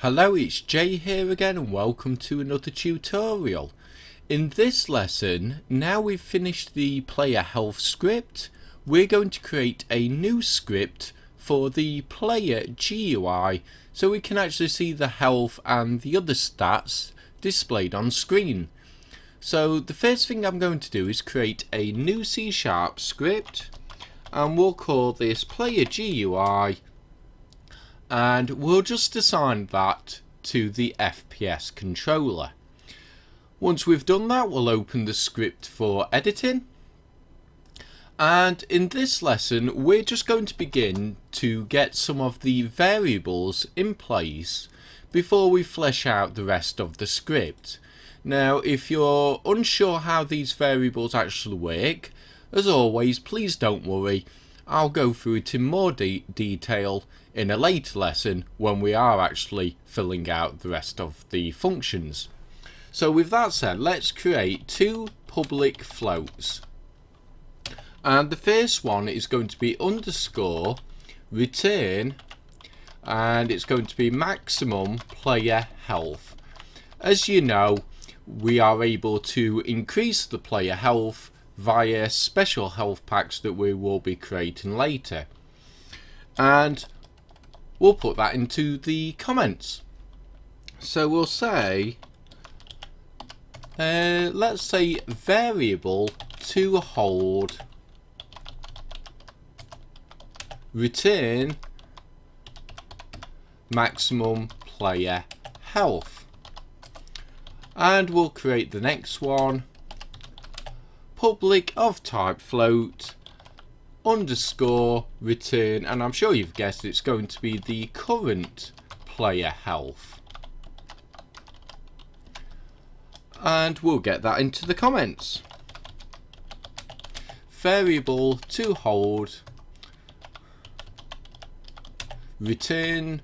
Hello, it's Jay here again and welcome to another tutorial. In this lesson, now we've finished the player health script, we're going to create a new script for the player GUI so we can actually see the health and the other stats displayed on screen. So the first thing I'm going to do is create a new C# script and we'll call this player GUI. And we'll just assign that to the FPS controller. Once we've done that, we'll open the script for editing. And in this lesson, we're just going to begin to get some of the variables in place before we flesh out the rest of the script. Now, if you're unsure how these variables actually work, as always, please don't worry. I'll go through it in more detail in a later lesson when we are actually filling out the rest of the functions. So with that said, let's create two public floats. And the first one is going to be underscore return, and it's going to be maximum player health. As you know, we are able to increase the player health via special health packs that we will be creating later. And we'll put that into the comments. So we'll say, let's say variable to hold return maximum player health. And we'll create the next one, public of type float underscore return, and I'm sure you've guessed it's going to be the current player health. And we'll get that into the comments. Variable to hold return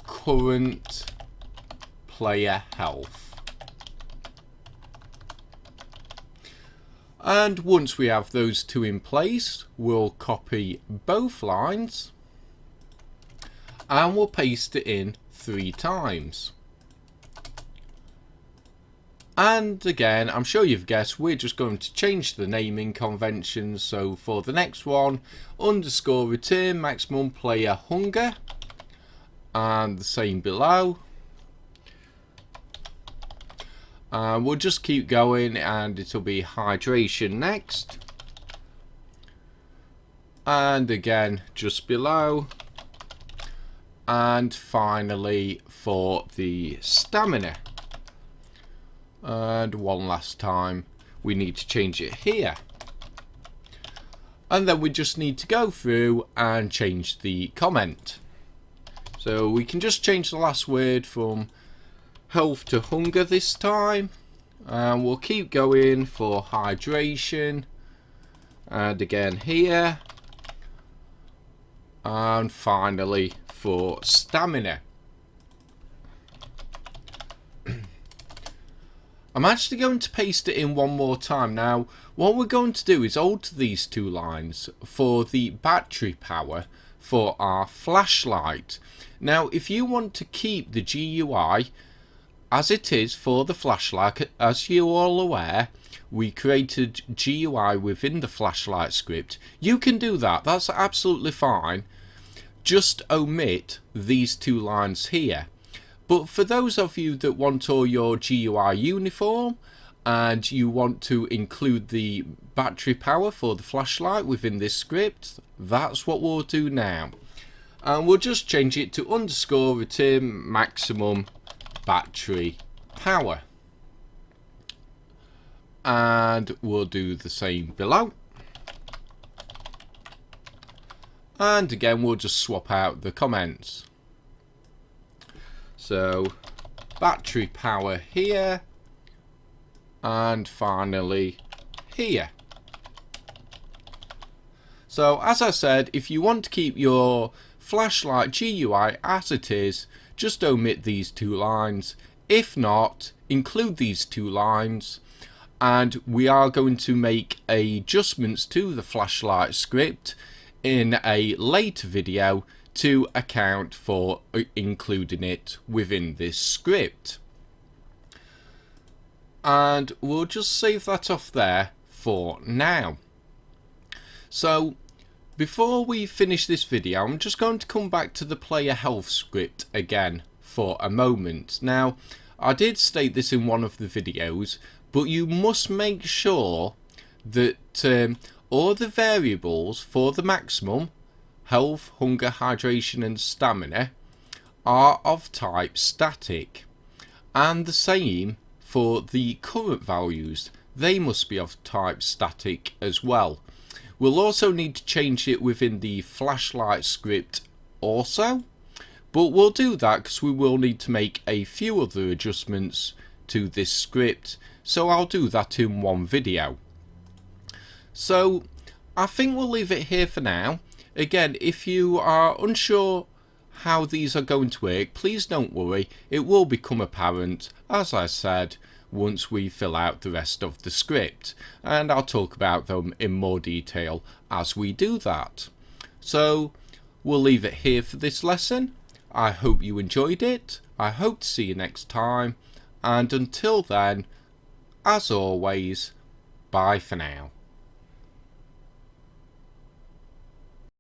current player health. And once we have those two in place, we'll copy both lines and we'll paste it in 3 times. And again, I'm sure you've guessed, we're just going to change the naming conventions. So for the next one, underscore return maximum player hunger, and the same below. We'll just keep going and it'll be hydration next. And again, just below. And finally for the stamina. And one last time, we need to change it here. And then we just need to go through and change the comment. So we can just change the last word from health to hunger this time, and we'll keep going for hydration, and again here, and finally for stamina. I'm actually going to paste it in one more time. Now what we're going to do is alter these two lines for the battery power for our flashlight. Now if you want to keep the GUI as it is for the flashlight, as you're all aware, we created GUI within the flashlight script. You can do that, that's absolutely fine. Just omit these two lines here. But for those of you that want all your GUI uniform and you want to include the battery power for the flashlight within this script, that's what we'll do now. And we'll just change it to underscore return maximum battery power, and we'll do the same below, and again we'll just swap out the comments. So battery power here, and finally here. So as I said, if you want to keep your flashlight GUI as it is, just omit these two lines. If not, include these two lines, and we are going to make adjustments to the flashlight script in a later video to account for including it within this script. And we'll just save that off there for now. So before we finish this video, I'm just going to come back to the player health script again for a moment. Now, I did state this in one of the videos, but you must make sure that all the variables for the maximum, health, hunger, hydration and stamina, are of type static, and the same for the current values. They must be of type static as well. We'll also need to change it within the flashlight script also, but we'll do that because we will need to make a few other adjustments to this script, so I'll do that in one video. So I think we'll leave it here for now. Again, if you are unsure how these are going to work, please don't worry, it will become apparent, as I said, once we fill out the rest of the script, and I'll talk about them in more detail as we do that. So we'll leave it here for this lesson. I hope you enjoyed it. I hope to see you next time, and until then, as always, bye for now.